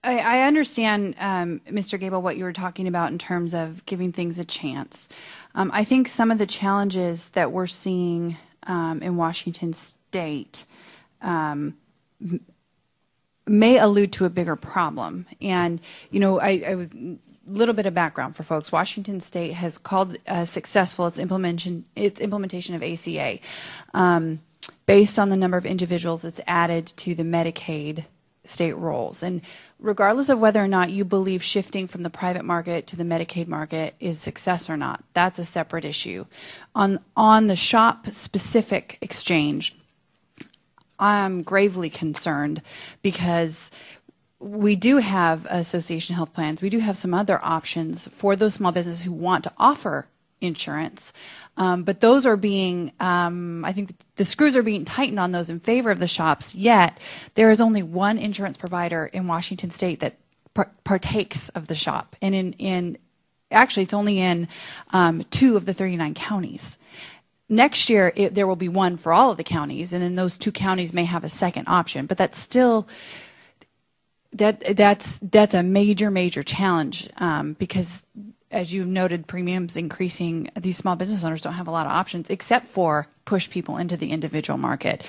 I understand, Mr. Gable, what you were talking about in terms of giving things a chance. I think some of the challenges that we're seeing in Washington State may allude to a bigger problem. And, you know, I was little bit of background for folks. Washington State has called successful its implementation of ACA based on the number of individuals it's added to the Medicaid state rolls. And regardless of whether or not you believe shifting from the private market to the Medicaid market is success or not, that's a separate issue. On the SHOP specific exchange, I'm gravely concerned because we do have association health plans. We do have some other options for those small businesses who want to offer insurance. But those are being, I think the screws are being tightened on those in favor of the shops, yet there is only one insurance provider in Washington State that partakes of the shop. And actually it's only in 2 of the 39 counties. Next year, there will be one for all of the counties, and then those 2 counties may have a second option. But that's still, that's a major challenge because, as you've noted, premiums increasing. These small business owners don't have a lot of options except for push people into the individual market.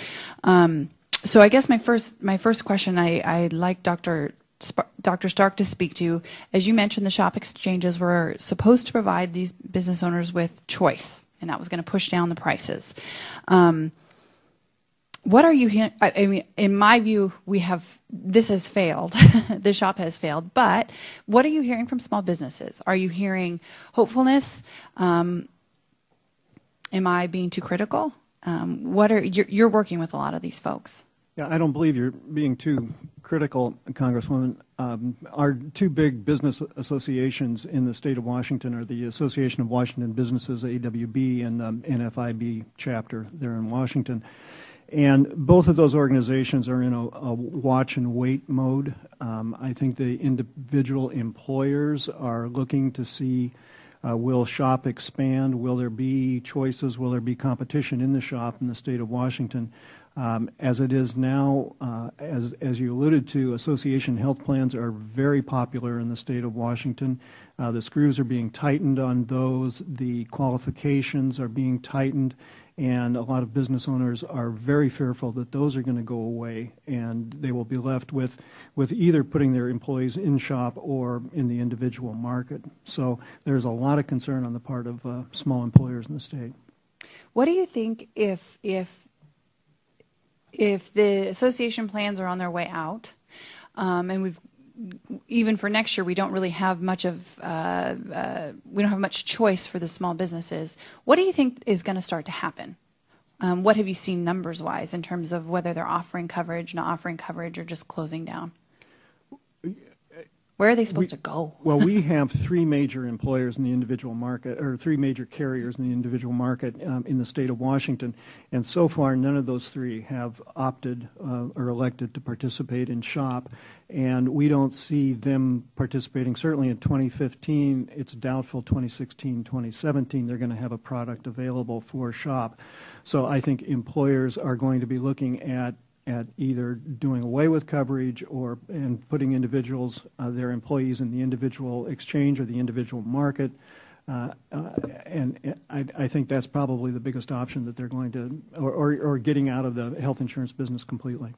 So I guess my first question I'd like Dr. Stark to speak to. As you mentioned, the shop exchanges were supposed to provide these business owners with choice, and that was going to push down the prices. What are you hearing? I mean, in my view, this has failed. The shop has failed. But what are you hearing from small businesses? Are you hearing hopefulness? Am I being too critical? You're working with a lot of these folks. Yeah, I don't believe you're being too critical, Congresswoman. Our 2 big business associations in the state of Washington are the Association of Washington Businesses, AWB, and NFIB chapter there in Washington. And both of those organizations are in a watch and wait mode. I think the individual employers are looking to see, will SHOP expand? Will there be choices? Will there be competition in the SHOP in the state of Washington? As it is now, as you alluded to, association health plans are very popular in the state of Washington. The screws are being tightened on those. The qualifications are being tightened. And a lot of business owners are very fearful that those are going to go away, and they will be left with either putting their employees in SHOP or in the individual market. So there's a lot of concern on the part of small employers in the state. What do you think if the association plans are on their way out, and even for next year, we don't really have much of we don't have much choice for the small businesses. What do you think is going to start to happen? What have you seen numbers-wise in terms of whether they're offering coverage, not offering coverage, or just closing down? Where are they supposed to go? Well, we have 3 major employers in the individual market, or 3 major carriers in the individual market in the state of Washington, and so far none of those 3 have opted or elected to participate in SHOP, and we don't see them participating. Certainly in 2015, it's doubtful 2016, 2017 they're going to have a product available for SHOP. So I think employers are going to be looking at either doing away with coverage and putting individuals, their employees in the individual exchange or the individual market. And I think that's probably the biggest option that they're going to, or getting out of the health insurance business completely.